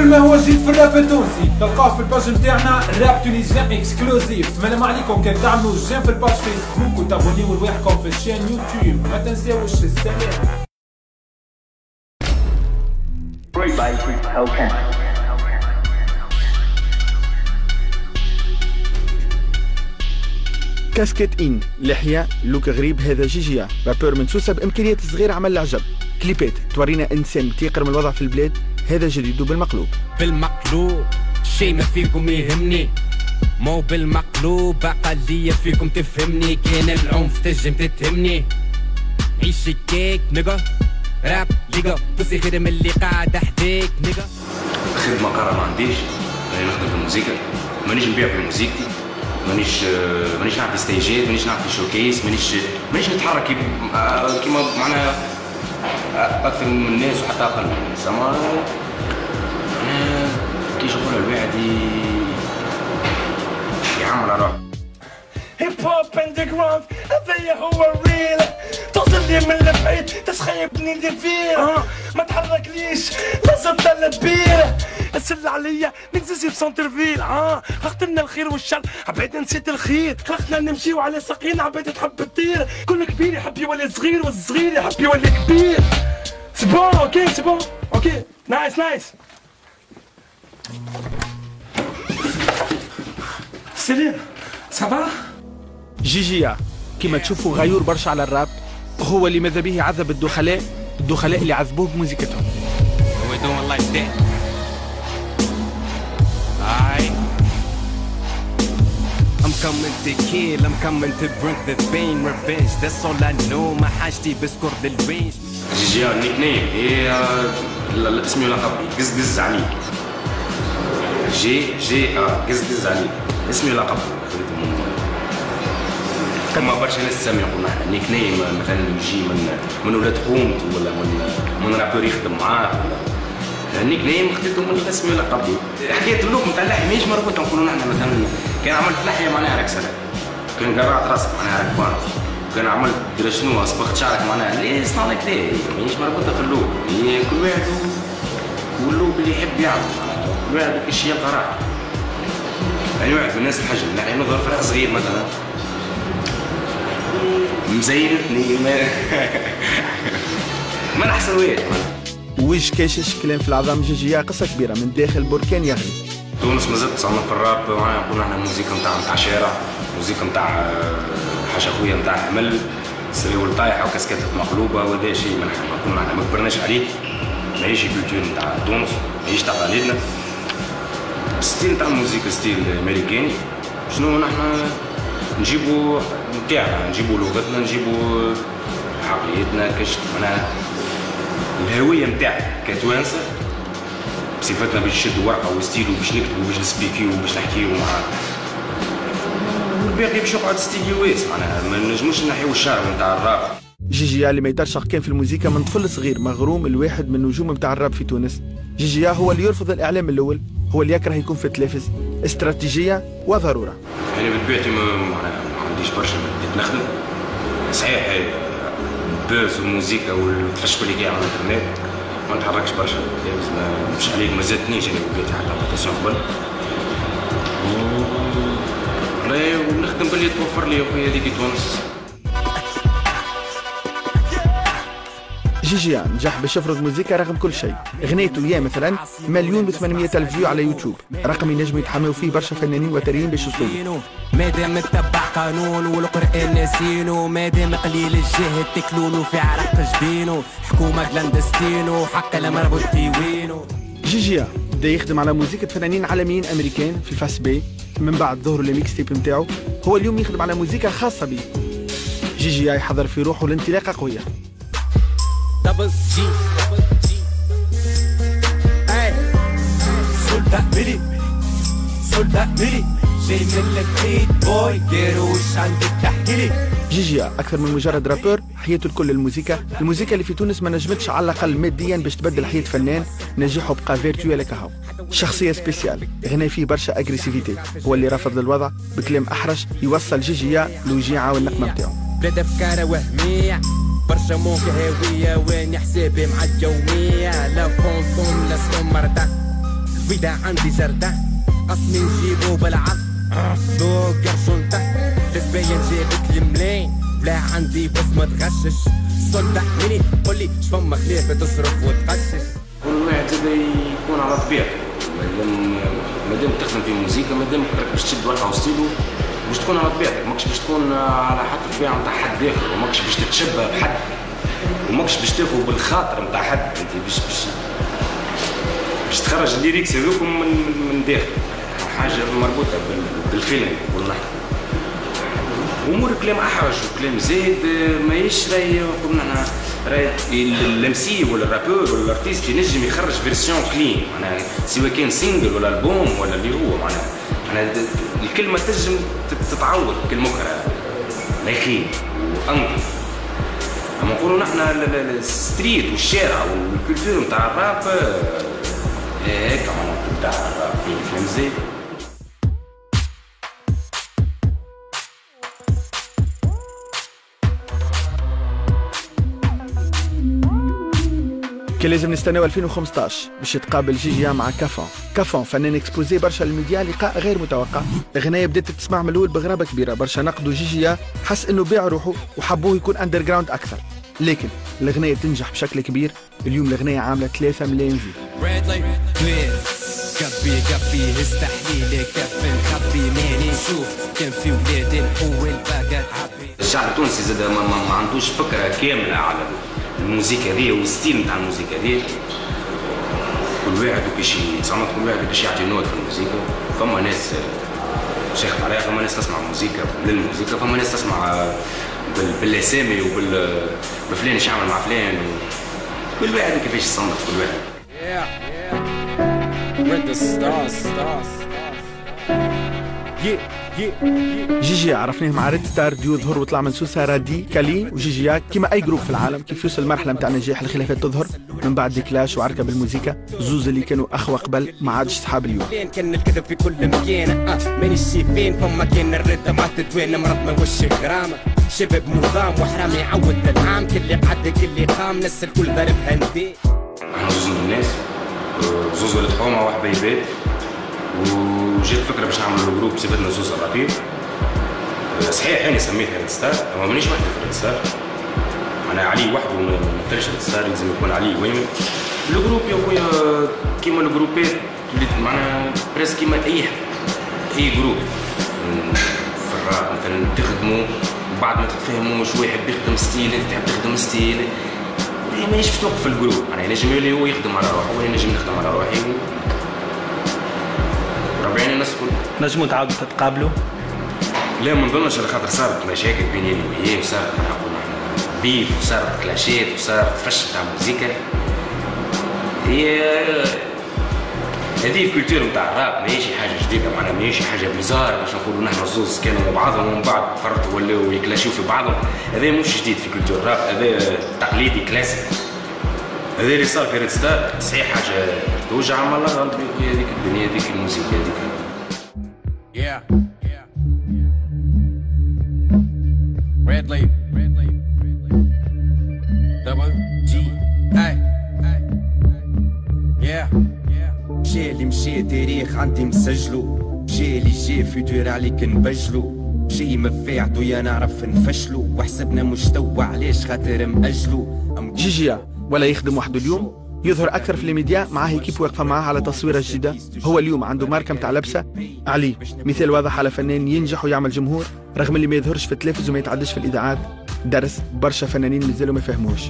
كل ما هو جديد في الراب التونسي تلقاه في الباج نتاعنا راب تونيزيان اكسكلوزيف. مالا عليكم كان تعملوا جيم في الباج فيسبوك وتابونيو لواحدكم في الشين يوتيوب. ما تنساوش السلام. كاسكيت ان لحية لوك غريب. هذا جيجيا رابور من سوسة بامكانيات صغيرة عمل العجب. كليبات تورينا انسان تيقر من الوضع في البلاد. هذا جديد بالمقلوب. بالمقلوب شي ما فيكم يهمني، مو بالمقلوب اقلية فيكم تفهمني. كان العنف تجم تتهمني، عيشي كيك نيجا راب ليجا بصي خير من اللي قاعد حديك نيجا. خدمة قرار ما عنديش، راني نخدم في الموسيقى، مانيش نبيع في موسيقتي، مانيش نعرف ستيجات، مانيش نعرف شوكيس، مانيش نتحرك كيما معناها اكثر من الناس وحتى اقل من الناس. اما انا كيش نقول الواحد يعمل على روحه. هيب هوب اندرجراوند هذايا هو الريل. توصل لي من البعيد تسخيبني اللي فيه. ما تحركليش لازم تلبيه. السل عليا نكزيزي في سنتر فيل. خلقتلنا الخير والشر عبيد نسيت الخير. خلقنا نمشيو على ساقين عبيد تحب تطير. كل كبير يحب يولي صغير والصغير يحب يولي كبير. سي بون اوكي سي بون اوكي نايس نايس. سليم سافا. جيجيا كما تشوفوا غيور برشا على الراب. هو اللي ماذا به عذب الدخلاء اللي عذبوه بموسيقتهم. I'm coming to kill, I'm coming to bring the pain, revenge, that's all I know. ما حاجتي بسكر للرينج. جيجيا النيك نيم هي اسمي ولقبي قزقز عليك. جي قزقز عليك اسمي ولقبي. كما برشا ناس تسمي يقولون احنا نيك نيم مثلا يجي من ولاد قومت ولا من رابور يخدم معاه ولا النيك نيم خديته من اسمي لقبي. حكايه اللوك نتاع اللحيه ماهيش مربوطه نقولوا احنا مثلا كان عملت لحيه معناها راك سلام، كان قرعت راسك معناها راك بانت، كان عملت درا شنو اصبغت شعرك معناها ليه صنع لك كذا. ماهيش مربوطه في اللوك، هي كل واحد واللوك اللي يحب يعمل، كل واحد كيفاش يلقى راحته. يعني واحد من الناس الحجم اللحيه نظهر فرق صغير مثلا مزينتني ما نحسن واحد ويش كاشش كلام في العظام. جيجيا قصة كبيرة من داخل بركان يغلي. تونس مازالت تصنف في الراب نقولوا احنا الموسيقى نتاع شارع، الموسيقى نتاع حاجة خويا نتاع حمل سريول طايحة وكاسكات مقلوبة. وهذا شيء ما نقولوا احنا ما كبرناش عليه، ماهيش كولتور نتاع تونس، ماهيش تاع بلادنا. ستيل نتاع الموسيقى ستيل امريكاني. شنو نحنا نجيبوا نتاعنا، نجيبوا لغتنا، نجيبوا عقليتنا كاش معناها الهويه نتاعنا كتوانسه بصفتنا باش نشدوا ورقه وستيلو باش نكتبوا باش نسبيكيو باش نحكيو مع والباقي باش يقعد ستيلي واسع. معناها ما نجموش نحيو الشعر نتاع الراب. جيجيا اللي ما يترشح كان في الموسيقى من طفل صغير مغروم، الواحد من النجوم نتاع الراب في تونس. جيجيا هو اللي يرفض الاعلام الاول، هو اللي يكره يكون في التلفز. استراتيجيه وضروره. يعني بطبيعتي ما عنديش برشا بديت نخدم صحيح البوز والموسيقى والتفشكل اللي قاع على الانترنت ما نتحركش برشا. مش عليك ما زادتنيش انا بديت حتى ابليكاسيون قبل ونخدم باللي توفر لي خويا هذيك تونس. جيجيا نجح باش يفرض موسيقى رغم كل شيء. غنيته يا مثلا 1,800,000 فيو على يوتيوب، رقم ينجم يتحملوا فيه برشا فنانين وتريين باش يوصلوا. مادام نتبع قانون والقرآن ناسينو، مادام قليل الجهد تكلونو في عرق جبينو، حكومة كلاندستينو حق المربوط تيوينو. جيجيا بدا يخدم على موسيقى فنانين عالميين امريكان في الفاس بي، من بعد ظهروا الميكس تيب نتاعو. هو اليوم يخدم على موسيقى خاصة به. جيجيا يحضر في روحه لانطلاقة قوية. دبل جي اي سولدا ميلي جاي من البيت بوي ديرو وش عندك تحكي لي. جيجيا اكثر من مجرد رابور، حياته الكل الموسيقى اللي في تونس ما نجمتش على الاقل ماديا باش تبدل حياة فنان نجاحه بقى فيرتوال كهو. شخصية سبيسيال غنى فيه برشا اجريسيفيتي، هو اللي رفض للوضع بكلام احرج يوصل جيجيا لوجيعة والنقمة نتاعو. بلاد افكار وهمية برشا موك هاوية وين حسابي مع الجومية، لا فونفون لا سومرتا فيدا عندي جردة قسمي نجيبو بالعرض سوق قرشونته تبين جيبك الملاين لا عندي بس ما تغشش صدح مني قولي شفما خليفة تصرف وتغشش كل واحد زاد يكون على طبيعته مادام تخدم في موسيقى مادام باش تشد ورقة وستيلو باش تكون على طبيعتك ماكش باش تكون على حد طبيعة نتاع حد آخر وماكش باش تتشبه بحد وماكش باش تاخذ بالخاطر نتاع حد انت باش تخرج الليريكس هذوكم من داخل حاجه مربوطه بالفيلم والله امور كلام احرج وكلام زايد ماهيش راهي قلنا راهي الامسي ولا الرابور ولا الارتيست ينجم يخرج فيرسيون كلين معناها سواء كان سينجل ولا البوم ولا اللي هو معناها الكلمه تنجم تتعوض كلمه اخرى لا يخيب وانظف اما نقولوا نحن الستريت والشارع والكولتور نتاع الراب هيك معناتها تاع الراب فهمت ازاي؟ كان لازم نستناو 2015 باش يتقابل جيجيا مع كافون. كافون فنان اكسبوزي برشا للميديا، لقاء غير متوقع. الغنايه بدات تسمع من الاول بغرابه كبيره، برشا نقدوا جيجيا، حس انه باع روحه وحبوه يكون اندر جراوند اكثر، لكن الغنايه تنجح بشكل كبير. اليوم الغنايه عامله 3 ملايين فيو. قبي استحليلي كف نخبي ماني نشوف كان في ولادي نحول باقات عبي. الشعب التونسي زاد ما عندوش فكره كامله على الموسيقى هذه والستيل نتاع الموسيقى هذه. كل واحد وكيش زعما كل واحد باش يعطي نوت في الموسيقى. فما ناس شيخ عليها، فما ناس تسمع موسيقى للموسيقى، فما ناس تسمع بالاسامي وبفلان ايش يعمل مع فلان. كل واحد كيفاش يصنف كل واحد. جيجيا عرفناه مع ريد ستار ديو ظهر وطلع من سوسة رادي كالي وجيجيا كيما اي جروب في العالم. كيف يوصل المرحله نتاع نجاح الخلافات تظهر من بعد ديكلاش وعركه بالموسيقى، زوز اللي كانوا اخوه قبل ما عادش صحاب اليوم. كان الكذب في كل مكان مانيش فين فما كان الرده ما تدوين مرض ما وش غرامه شباب نظام وحرام يعود العام كل عدى كل قام ناس الكل ضربها ندي. احنا زوز من الناس، زوز ولد حومه وحبيبات، وجات فكره باش نعملوا جروب سيبتنا زوز الرابير. صحيح انا سميتها ريد ستار، هو مانيش وحدي في ريد ستار، انا علي وحده ما نقدرش ريد ستار، لازم يكون علي ويمن. الجروب يا خويا كيما الجروبات اللي معناها بريس كيما اي جروب في الراب مثلا تخدموا وبعد ما تتفاهموش، واحد بيخدم ستيل انت تحب تخدم ستيل، مانيش باش توقف في الجروب. انا ينجم يولي هو يخدم على روحه وانا نجم نخدم على روحي وربعين الناس الكل. نجموا تعاودوا تتقابلوا؟ لا ما نظنش، على خاطر صارت مشاكل بيني وبيه وصارت بيف وصارت كلاشات وصارت فش تاع موسيقى. هي هذه الكولتور نتاع الراب ماهيش حاجه جديده، معناها ماهيش حاجه بيزار باش نقولوا نحن الزوز كانوا مع بعضهم ومن بعد فرطوا ولاو يكلاشيو في بعضهم. هذا مش جديد في كولتور الراب، هذا تقليدي كلاسيك. هذا اللي صار في ريد ستار صحيح حاجه توجع، ما الله غلط في هذيك الدنيا، هذيك الموسيقى هذيك. Red Leaf, Double G, ay, yeah. مشي اللي مشي تاريخ عندي مسجلو، مشي اللي جي فيتور عليك نبجلو، شي مفاعدو يا نعرف نفشلو، وحسبنا مستوى علاش خاطر مأجلو. جيجيا ولا يخدم وحده اليوم، يظهر اكثر في الميديا معاه كيف واقفه معاه على تصويره جديده. هو اليوم عنده ماركه متاع لبسه علي، مثال واضح على فنان ينجح ويعمل جمهور رغم اللي ما يظهرش في التلفز وما يتعدش في الاذاعات. درس برشا فنانين مازالوا ما فهموش.